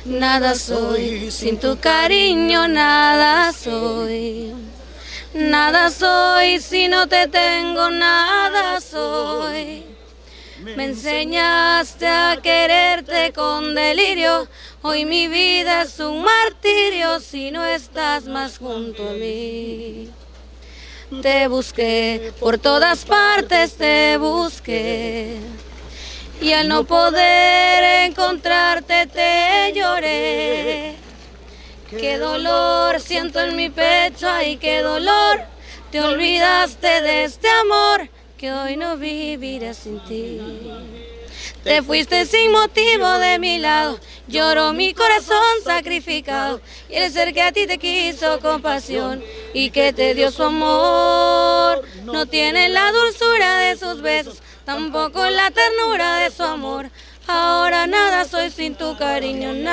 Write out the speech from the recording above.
Nada soy, sin tu cariño nada soy. Nada soy, si no te tengo nada soy. Me enseñaste a quererte con delirio, hoy mi vida es un martirio si no estás más junto a mí. Te busqué, por todas partes te busqué, y al no poder encontrarte te lloré. Qué dolor siento en mi pecho, ay qué dolor. Te olvidaste de este amor que hoy no viviré sin ti. Te fuiste sin motivo de mi lado, lloró mi corazón sacrificado, y el ser que a ti te quiso con pasión y que te dio su amor no tiene la dulzura de sus besos, tampoco la ternura de su amor. Ahora nada soy sin tu cariño, nada.